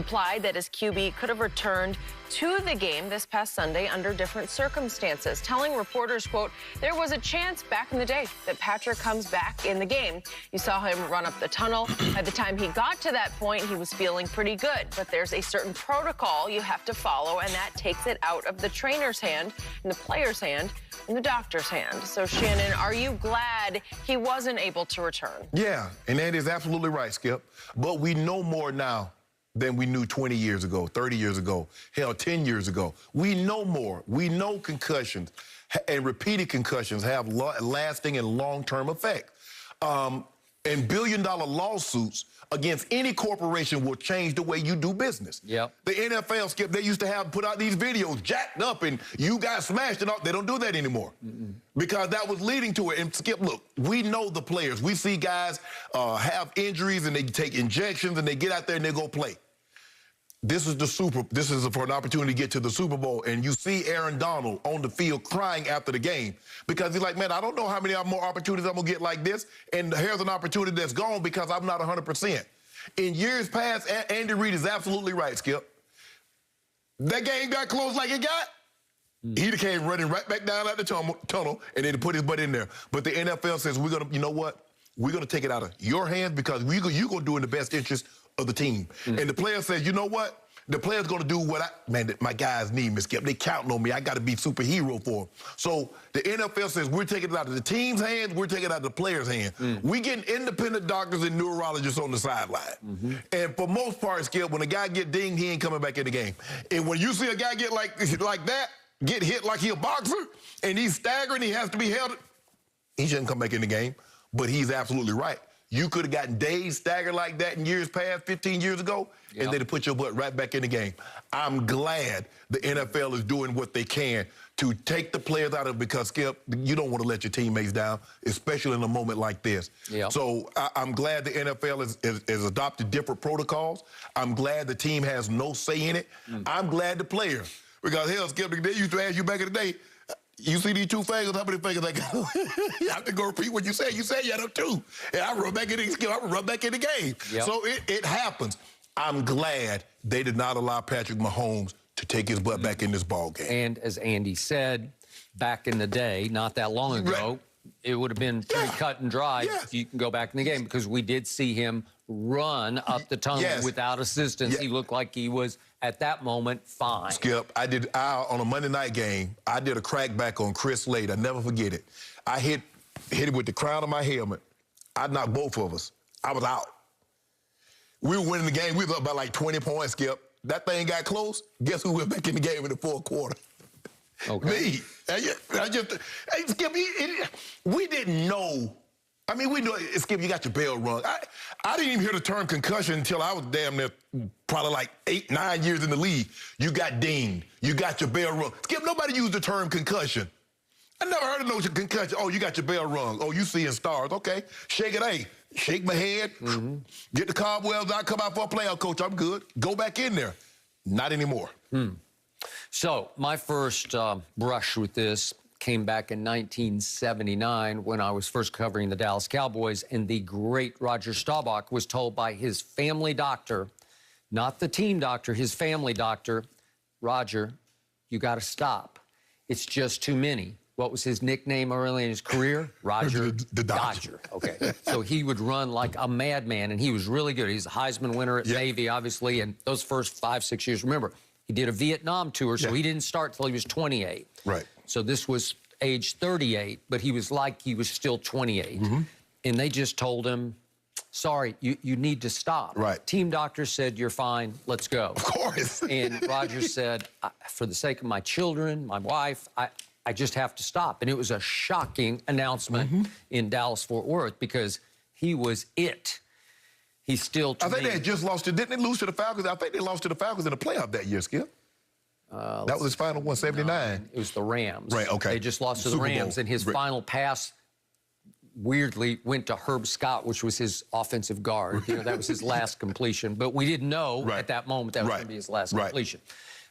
Implied that his QB could have returned to the game this past Sunday under different circumstances, telling reporters, quote, there was a chance back in the day that Patrick comes back in the game. You saw him run up the tunnel. By the time he got to that point, he was feeling pretty good. But there's a certain protocol you have to follow, and that takes it out of the trainer's hand and the player's hand and the doctor's hand. So, Shannon, are you glad he wasn't able to return? Yeah, and that is absolutely right, Skip. But we know more now than we knew 20 years ago, 30 years ago, hell, 10 years ago. We know more. We know concussions and repeated concussions have lasting and long-term effects. And billion-dollar lawsuits against any corporation will change the way you do business. Yep. The NFL, Skip, they used to have put out these videos jacked up and you got smashed and all. They don't do that anymore because that was leading to it. And Skip, look, we know the players. We see guys have injuries and they take injections and they get out there and they go play. This is for an opportunity to get to the Super Bowl, and you see Aaron Donald on the field crying after the game because he's like, man, I don't know how many more opportunities I'm going to get like this, and here's an opportunity that's gone because I'm not 100%. In years past, Andy Reid is absolutely right, Skip. That game got close like it got. He came running right back down out the tunnel and then put his butt in there. But the NFL says, we're going to, you know what? We're going to take it out of your hands because you're going to do it in the best interest of the team. And the player says, you know what? The player's going to do what my guys need me, Skip. They counting on me. I got to be superhero for them. So the NFL says we're taking it out of the team's hands. We're taking it out of the player's hands. We getting independent doctors and neurologists on the sideline. And for most part, Skip, when a guy get dinged, he ain't coming back in the game. And when you see a guy get like that, get hit like he a boxer, and he's staggering, he has to be held, he shouldn't come back in the game. But he's absolutely right. You could have gotten days staggered like that in years past, 15 years ago, and they'd have put your butt right back in the game. I'm glad the NFL is doing what they can to take the players out of it because, Skip, you don't want to let your teammates down, especially in a moment like this. So I'm glad the NFL has adopted different protocols. I'm glad the team has no say in it. I'm glad the players, because, hell, Skip, they used to ask you back in the day, you see these two fingers, how many fingers I got? You have to go repeat what you said. You said you had them two. And I run back in the game. So it happens. I'm glad they did not allow Patrick Mahomes to take his butt back in this ball game. And as Andy said, back in the day, not that long ago, it would have been pretty cut and dry. You can go back in the game because we did see him run up the tunnel without assistance. He looked like he was, at that moment, fine. Skip, on a Monday night game, I did a crackback on Chris Slade. I never forget it. I hit it with the crown of my helmet. I knocked both of us. I was out. We were winning the game. We was up by like 20 points, Skip. That thing got close. Guess who went back in the game in the fourth quarter? Me. Skip, we didn't know. I mean, we know, Skip, you got your bell rung. I didn't even hear the term concussion until I was damn near probably like 8, 9 years in the league. You got dinged. You got your bell rung. Skip, nobody used the term concussion. I never heard of no concussion. Oh, you got your bell rung. Oh, you seeing stars. Okay, shake it, hey. Shake my head. Get the cobwebs out, come out for a playoff, coach. I'm good. Go back in there. Not anymore. So my first brush with this came back in 1979 when I was first covering the Dallas Cowboys, and the great Roger Staubach was told by his family doctor, not the team doctor, his family doctor, Roger, you got to stop. It's just too many. What was his nickname early in his career? Roger the Dodger. Okay. So he would run like a madman, and he was really good. He's a Heisman winner at Navy, obviously, and those first 5, 6 years, remember, he did a Vietnam tour, so he didn't start till he was 28. Right. So this was age 38, but he was like he was still 28. And they just told him, sorry, you need to stop. Right. Team doctor said, you're fine, let's go. Of course. And Roger said, for the sake of my children, my wife, I just have to stop. And it was a shocking announcement in Dallas-Fort Worth because he was it. He's still, I think they had just lost it. Didn't they lose to the Falcons? I think they lost to the Falcons in the playoff that year, Skip. That was his final one, 79. It was the Rams. Right, okay. They just lost to the Rams, and his final pass weirdly went to Herb Scott, which was his offensive guard. You know, that was his last completion. But we didn't know at that moment that was going to be his last completion.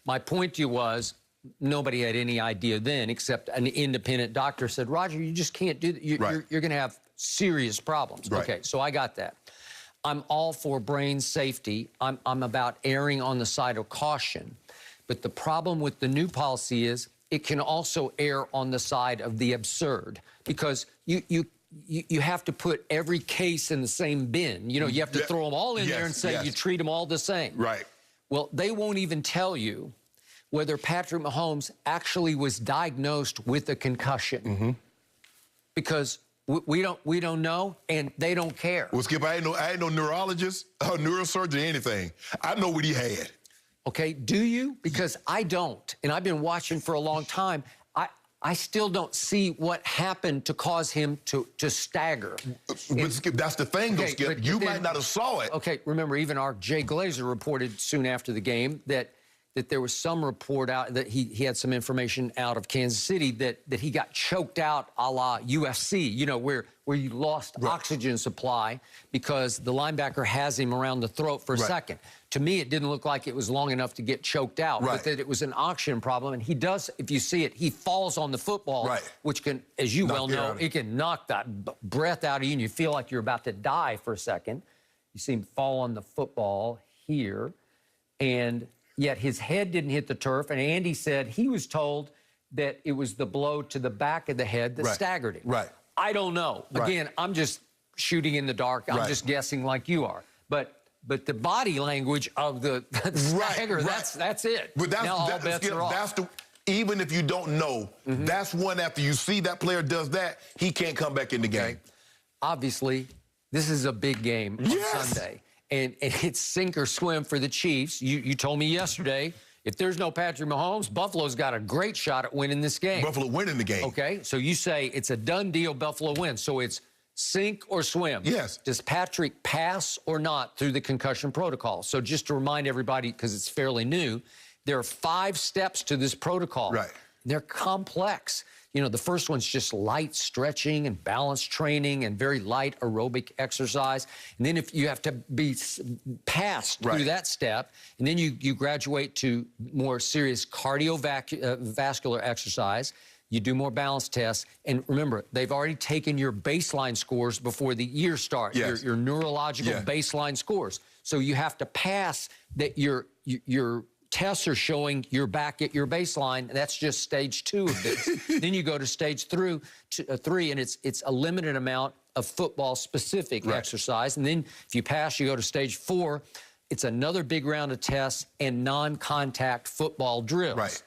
My point to you was, nobody had any idea then, except an independent doctor said, Roger, you just can't do that. You're going to have serious problems. Okay, so I got that. I'm all for brain safety. I'm about erring on the side of caution. But the problem with the new policy is it can also err on the side of the absurd, because you have to put every case in the same bin. You know, you have to throw them all in there and say you treat them all the same. Right. Well, they won't even tell you whether Patrick Mahomes actually was diagnosed with a concussion, because we don't know, and they don't care. Well, Skip, I ain't no neurologist or neurosurgeon or anything. I know what he had. Okay, do you? Because I don't, and I've been watching for a long time. I still don't see what happened to cause him to stagger. But Skip, that's the thing, though, Skip. You might not have saw it. Okay, remember, even our Jay Glazer reported soon after the game that there was some report out that he had some information out of Kansas City that he got choked out a la UFC, you know, where you lost oxygen supply because the linebacker has him around the throat for a second. To me, it didn't look like it was long enough to get choked out, but that it was an oxygen problem. And he does, if you see it, he falls on the football, which can, as you well know, it can knock that breath out of you, and you feel like you're about to die for a second. You see him fall on the football here, and yet his head didn't hit the turf. And Andy said he was told that it was the blow to the back of the head that staggered him. I don't know. Again, I'm just shooting in the dark. I'm just guessing like you are. But the body language of the stagger, that's it. But now all bets are off. Even if you don't know, that's one after you see that player does that, he can't come back in the game. Obviously, this is a big game on Sunday. And it's sink or swim for the Chiefs. You told me yesterday, if there's no Patrick Mahomes, Buffalo's got a great shot at winning this game. Buffalo winning the game. Okay, so you say it's a done deal, Buffalo wins. So it's sink or swim. Yes. Does Patrick pass or not through the concussion protocol? So just to remind everybody, because it's fairly new, there are 5 steps to this protocol. They're complex. You know, the first one's just light stretching and balance training and very light aerobic exercise. And then if you have to be passed through that step, and then you graduate to more serious cardiovascular exercise. You do more balance tests. And remember, they've already taken your baseline scores before the year starts, your neurological baseline scores. So you have to pass that your tests are showing you're back at your baseline. That's just stage 2 of this. Then you go to stage 3, and it's a limited amount of football-specific exercise. And then if you pass, you go to stage 4. It's another big round of tests and non-contact football drills.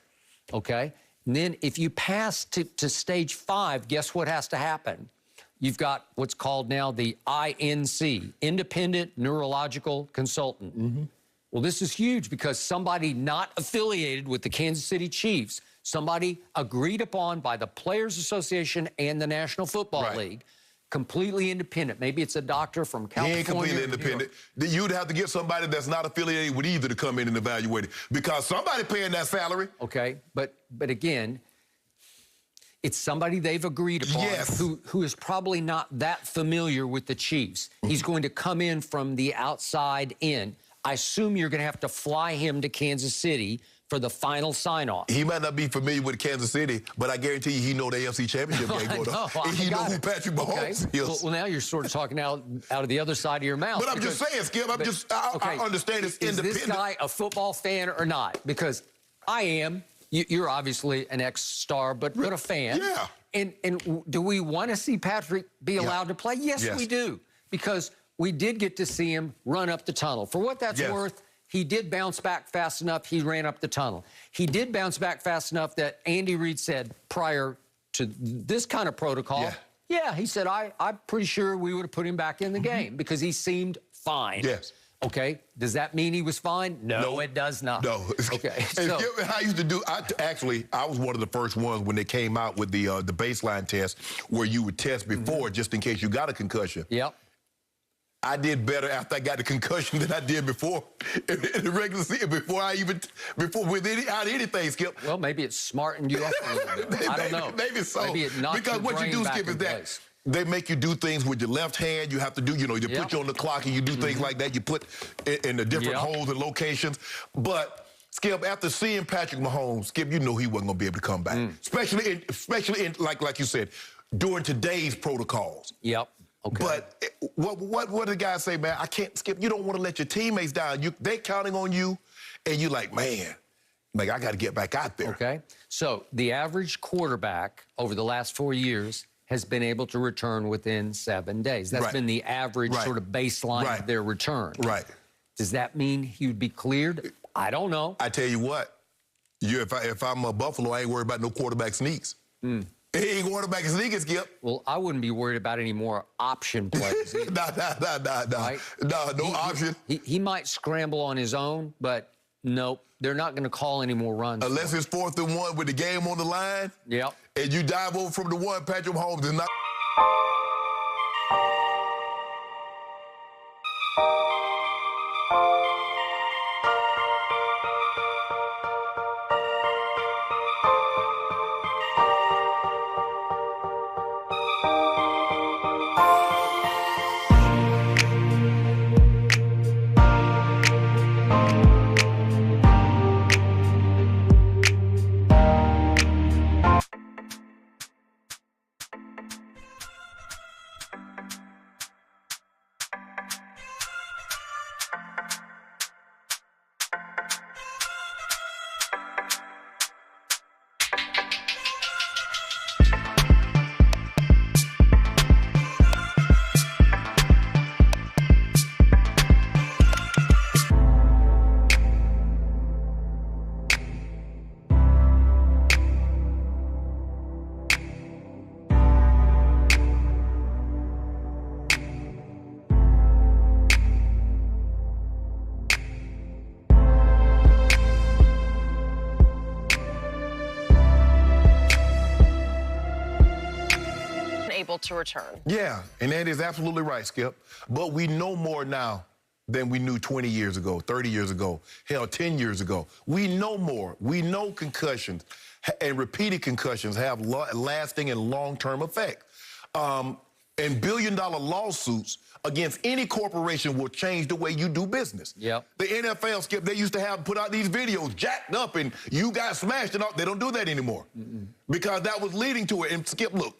Okay? And then if you pass to stage 5, guess what has to happen? You've got what's called now the INC, Independent Neurological Consultant. Well, this is huge because somebody not affiliated with the Kansas City Chiefs, somebody agreed upon by the Players Association and the National Football League, completely independent. Maybe it's a doctor from California. He ain't completely independent. You'd have to get somebody that's not affiliated with either to come in and evaluate it, because somebody paying that salary. Okay, but again, it's somebody they've agreed upon who is probably not that familiar with the Chiefs. He's going to come in from the outside in. I assume you're going to have to fly him to Kansas City for the final sign-off. He might not be familiar with Kansas City, but I guarantee you he know the AFC Championship game going on. And he know who Patrick Mahomes is. Well, now you're sort of talking out of the other side of your mouth. But I'm just saying, Skip, I understand it's independent. Is this guy a football fan or not? Because I am. You're obviously an ex-star, but a fan. And do we want to see Patrick be allowed to play? Yes, we do. Because we did get to see him run up the tunnel. For what that's worth, he did bounce back fast enough. He ran up the tunnel. He did bounce back fast enough that Andy Reid said prior to this kind of protocol, he said, I'm pretty sure we would have put him back in the game because he seemed fine. Okay, does that mean he was fine? No, it does not. No. Okay. So, I used to do, I was one of the first ones when they came out with the baseline test where you would test before just in case you got a concussion. I did better after I got the concussion than I did before in the regular season, without anything, Skip. Well, maybe it smartened you up a little bit. I don't know. Maybe so. Maybe it knocked because what you do, Skip, is that they make you do things with your left hand. You have to do, they put you on the clock and you do things like that. You put in the different holes and locations. But Skip, after seeing Patrick Mahomes, Skip, you know he wasn't going to be able to come back, especially in like you said, during today's protocols. Okay. But what did the guy say, man? I can't, Skip. You don't want to let your teammates down. They counting on you, and you like, man, like I got to get back out there. Okay. So the average quarterback over the last 4 years has been able to return within 7 days. That's been the average sort of baseline of their return. Right. Does that mean he would be cleared? I don't know. I tell you what, if I'm a Buffalo, I ain't worried about no quarterback sneaks. He ain't quarterback sneaking, Skip. Well, I wouldn't be worried about any more option plays. No option. He might scramble on his own, but nope, they're not going to call any more runs. Unless it's 4th and 1 with the game on the line. Yep. And you dive over from the one, Patrick Mahomes is not. Able to return. Yeah, and that is absolutely right, Skip. But we know more now than we knew 20 years ago, 30 years ago, hell, 10 years ago. We know more. We know concussions and repeated concussions have lasting and long-term effect. And billion-dollar lawsuits against any corporation will change the way you do business. Yep. The NFL, Skip, they used to have put out these videos jacked up and you got smashed and all. They don't do that anymore because that was leading to it. And Skip, look,